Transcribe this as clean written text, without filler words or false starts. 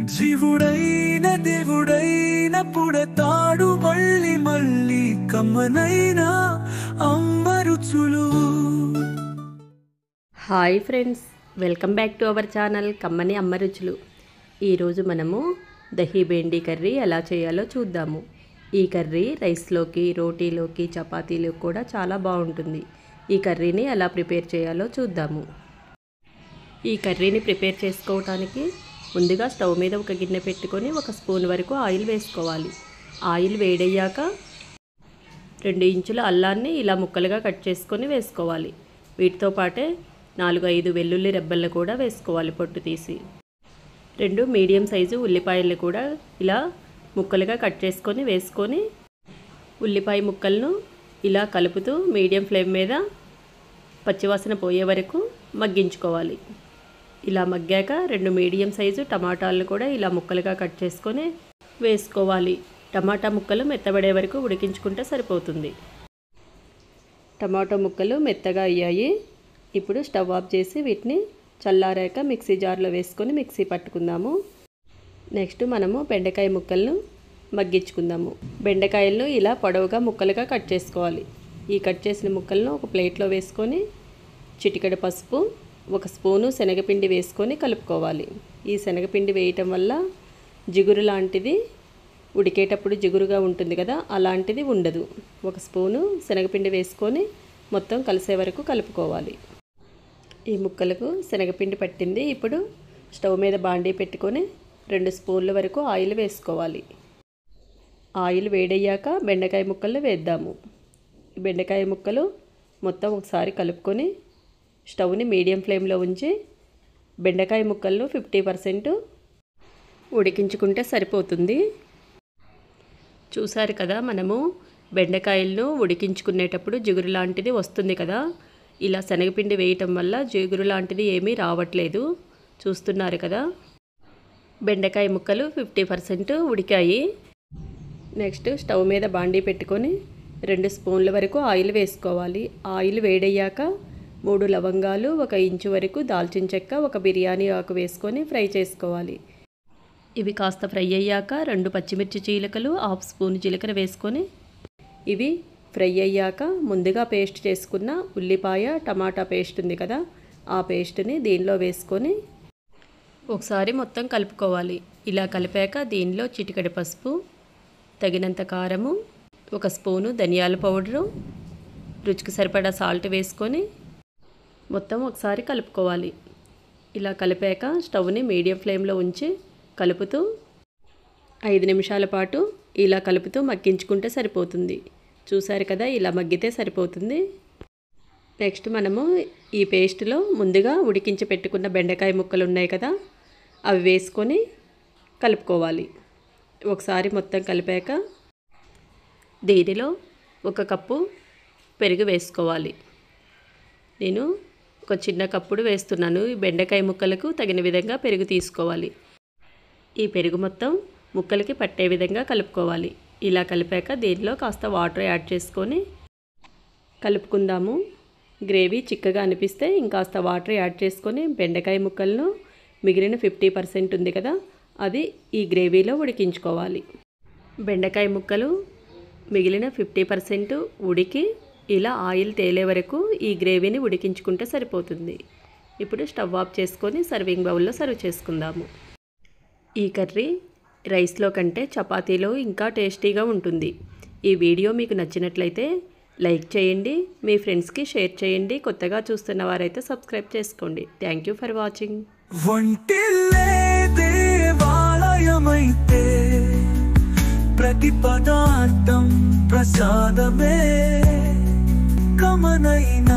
జీవుడైన దేవుడైన పుడతాడు మళ్ళీ మళ్ళీ కమ్మనైన అమ్మ రుచులు. Hi friends, welcome back to our channel కమ్మని అమ్మ రుచులు. ఈరోజు మనము దహీ బెండి కర్రీ ఎలా చేయాలో చూద్దాము. ఈ కర్రీ రైస్లోకి, రోటీలోకి, చపాతీలోకి కూడా చాలా బాగుంటుంది. ఈ కర్రీని ఎలా ప్రిపేర్ చేయాలో చూద్దాము. ఈ కర్రీని ప్రిపేర్ చేసుకోవటానికి ముందుగా స్టవ్ మీద ఒక గిన్నె పెట్టుకొని 1 స్పూన్ వరకు ఆయిల్ వేసుకోవాలి. ఆయిల్ వేడయ్యాక 2 ఇంచుల అల్లాన్ని ఇలా ముక్కలుగా కట్ చేసుకొని వేసుకోవాలి. వీటితో పాటే 4-5 వెల్లుల్లి రెబ్బలను కూడా వేసుకోవాలి పొట్టు తీసి. 2 మీడియం సైజు ఉల్లిపాయలు కూడా ఇలా ముక్కలుగా కట్ చేసుకొని వేసుకొని ఉల్లిపాయ ముక్కలను ఇలా కలుపుతూ మీడియం ఫ్లేమ్ మీద పచ్చివాసన పోయే వరకు మగ్గించుకోవాలి. ఇలా మగ్గాక 2 మీడియం సైజు టమాటాలను కూడా ఇలా ముక్కలుగా కట్ చేసుకొని వేసుకోవాలి. టమాటా ముక్కలు మెత్తబడే వరకు ఉడికించుకుంటే సరిపోతుంది. టమాటా ముక్కలు మెత్తగా అయ్యాయి. ఇప్పుడు స్టవ్ ఆఫ్ చేసి వీటిని చల్లారాక మిక్సీ జార్లో వేసుకొని మిక్సీ పట్టుకుందాము. నెక్స్ట్ మనము బెండకాయ ముక్కలను మగ్గించుకుందాము. బెండకాయలను ఇలా పొడవుగా ముక్కలుగా కట్ చేసుకోవాలి. ఈ కట్ చేసిన ముక్కలను ఒక ప్లేట్లో వేసుకొని చిటికెడు పసుపు, 1 స్పూను శనగపిండి వేసుకొని కలుపుకోవాలి. ఈ శనగపిండి వేయటం వల్ల జిగురు లాంటిది ఉడికేటప్పుడు జిగురుగా ఉంటుంది కదా, అలాంటిది ఉండదు. 1 స్పూను శనగపిండి వేసుకొని మొత్తం కలిసే వరకు కలుపుకోవాలి. ఈ ముక్కలకు శనగపిండి పట్టింది. ఇప్పుడు స్టవ్ మీద బాండీ పెట్టుకొని 2 స్పూన్ల వరకు ఆయిల్ వేసుకోవాలి. ఆయిల్ వేడయ్యాక బెండకాయ ముక్కలు వేద్దాము. బెండకాయ ముక్కలు మొత్తం ఒకసారి కలుపుకొని స్టవ్ని మీడియం ఫ్లేమ్లో ఉంచి బెండకాయ ముక్కలను 50% ఉడికించుకుంటే సరిపోతుంది. చూసారు కదా, మనము బెండకాయలను ఉడికించుకునేటప్పుడు జిగురు లాంటిది వస్తుంది కదా, ఇలా శనగపిండి వేయటం వల్ల జిగురు లాంటిది ఏమీ రావట్లేదు. చూస్తున్నారు కదా, బెండకాయ ముక్కలు 50% ఉడికాయి. నెక్స్ట్ స్టవ్ మీద బాండీ పెట్టుకొని 2 స్పూన్ల వరకు ఆయిల్ వేసుకోవాలి. ఆయిల్ వేడయ్యాక 3 లవంగాలు, 1 ఇంచు వరకు దాల్చిన చెక్క, 1 బిర్యానీ ఆకు వేసుకొని ఫ్రై చేసుకోవాలి. ఇవి కాస్త ఫ్రై అయ్యాక 2 పచ్చిమిర్చి చీలికలు, 1/2 స్పూన్ జీలకర్ర వేసుకొని ఇవి ఫ్రై అయ్యాక ముందుగా పేస్ట్ చేసుకున్న ఉల్లిపాయ టమాటా పేస్ట్ ఉంది కదా, ఆ పేస్ట్ని దీనిలో వేసుకొని ఒకసారి మొత్తం కలుపుకోవాలి. ఇలా కలిపాక దీనిలో చిటికెడు పసుపు, తగినంత కారము, 1 స్పూను ధనియాల పౌడరు, రుచికి సరిపడా సాల్ట్ వేసుకొని మొత్తం ఒకసారి కలుపుకోవాలి. ఇలా కలిపాక స్టవ్ని మీడియం ఫ్లేమ్లో ఉంచి కలుపుతూ 5 నిమిషాల పాటు ఇలా కలుపుతూ మగ్గించుకుంటే సరిపోతుంది. చూసారు కదా, ఇలా మగ్గితే సరిపోతుంది. నెక్స్ట్ మనము ఈ పేస్ట్లో ముందుగా ఉడికించి పెట్టుకున్న బెండకాయ ముక్కలు ఉన్నాయి కదా, అవి వేసుకొని కలుపుకోవాలి. ఒకసారి మొత్తం కలిపాక దీనిలో 1 కప్పు పెరుగు వేసుకోవాలి. నేను ఒక చిన్న కప్పుడు వేస్తున్నాను. ఈ బెండకాయ ముక్కలకు తగిన విధంగా పెరుగు తీసుకోవాలి. ఈ పెరుగు మొత్తం ముక్కలకి పట్టే విధంగా కలుపుకోవాలి. ఇలా కలిపాక దీనిలో కాస్త వాటర్ యాడ్ చేసుకొని కలుపుకుందాము. గ్రేవీ చిక్కగా అనిపిస్తే ఇంకాస్త వాటర్ యాడ్ చేసుకొని బెండకాయ ముక్కలను మిగిలిన 50% ఉంది కదా, అది ఈ గ్రేవీలో ఉడికించుకోవాలి. బెండకాయ ముక్కలు మిగిలిన 50% ఉడికి ఇలా ఆయిల్ తేలే వరకు ఈ గ్రేవీని ఉడికించుకుంటే సరిపోతుంది. ఇప్పుడు స్టవ్ ఆఫ్ చేసుకొని సర్వింగ్ బౌల్లో సర్వ్ చేసుకుందాము. ఈ కర్రీ రైస్లో కంటే చపాతీలో ఇంకా టేస్టీగా ఉంటుంది. ఈ వీడియో మీకు నచ్చినట్లయితే లైక్ చేయండి, మీ ఫ్రెండ్స్కి షేర్ చేయండి. కొత్తగా చూస్తున్న వారైతే సబ్స్క్రైబ్ చేసుకోండి. Thank you for watching. వంటిల్లే దేవాలయమైతే ప్రతి పదార్థం ప్రసాదమే కమనైన